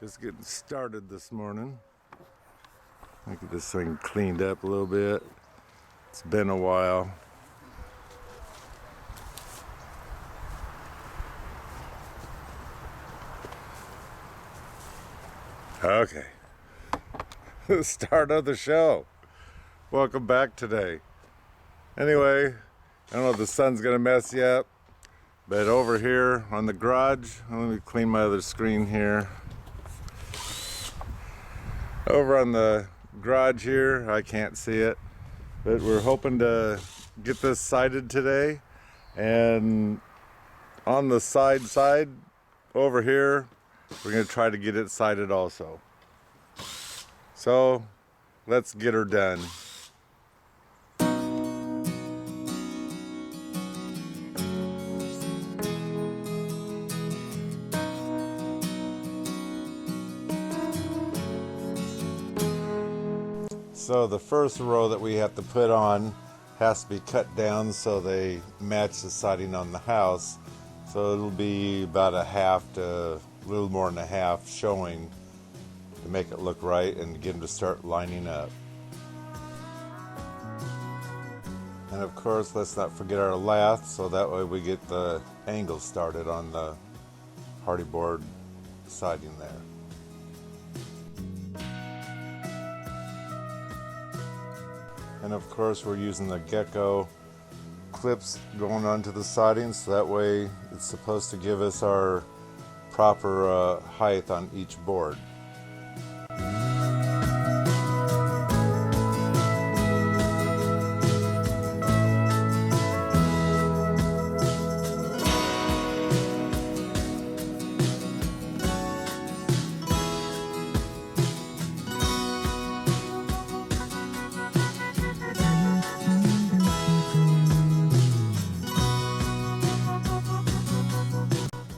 Just getting started this morning. I'll get this thing cleaned up a little bit. It's been a while. Okay. Start of the show. Welcome back today. Anyway, I don't know if the sun's gonna mess you up, but over here on the garage, let me clean my other screen here. Over on the garage here, I can't see it, but we're hoping to get this sided today. And on the side over here, we're gonna try to get it sided also. So let's get her done. So the first row that we have to put on has to be cut down so they match the siding on the house. So it'll be about a half to a little more than a half showing to make it look right and get them to start lining up. And of course, let's not forget our lath, so that way we get the angle started on the hardy board siding there. And of course, we're using the gecko clips going onto the siding, so that way it's supposed to give us our proper height on each board.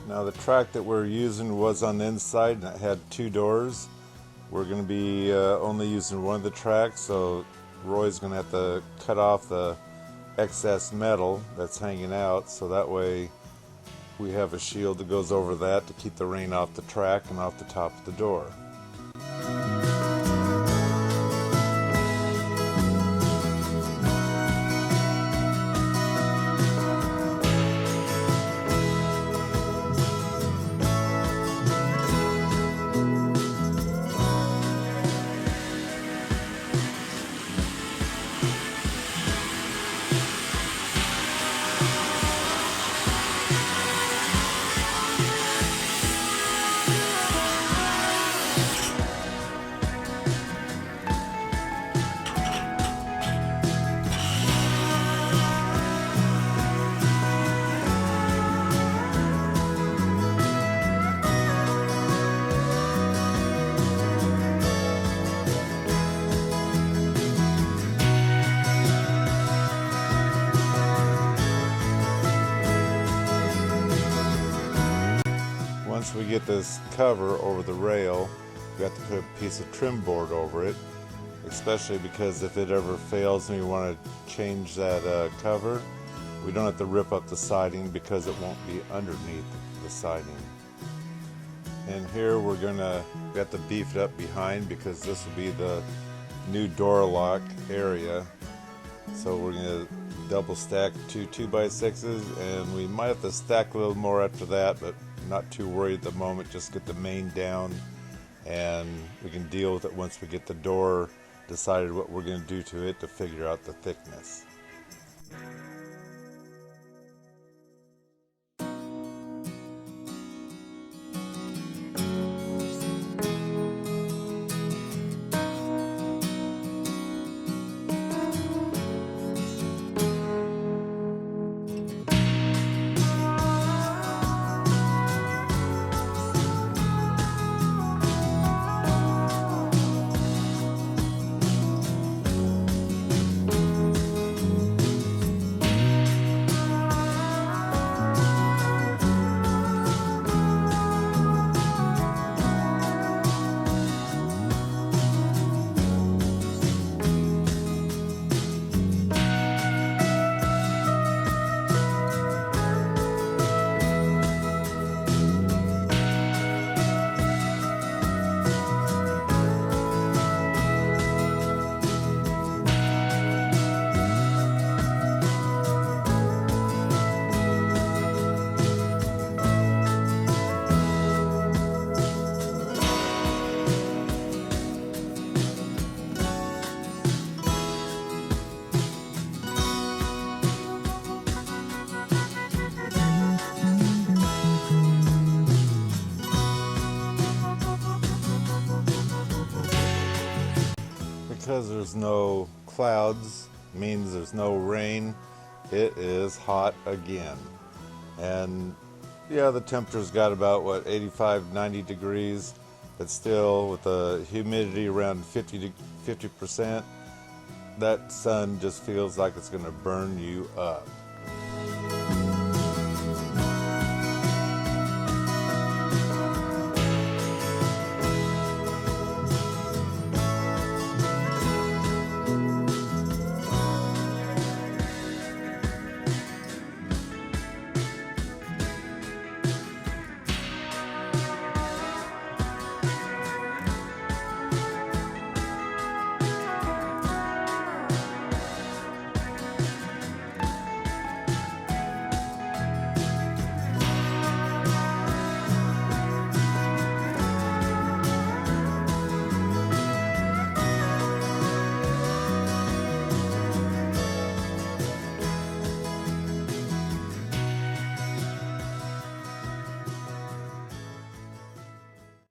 Now the track that we're using was on the inside and it had two doors. We're going to be only using one of the tracks, so Roy's going to have to cut off the excess metal that's hanging out, so that way we have a shield that goes over that to keep the rain off the track and off the top of the door. Once we get this cover over the rail, we have to put a piece of trim board over it, especially because if it ever fails and we want to change that cover, we don't have to rip up the siding because it won't be underneath the siding. And here we have to beef it up behind because this will be the new door lock area. So we're going to double stack two 2x6s, and we might have to stack a little more after that, but not too worried at the moment. Just get the main down and we can deal with it once we get the door decided what we're going to do to it to figure out the thickness. because there's no clouds, means there's no rain, it is hot again. And yeah, the temperature's got about, what, 85, 90 degrees, but still with the humidity around 50%, that sun just feels like it's going to burn you up.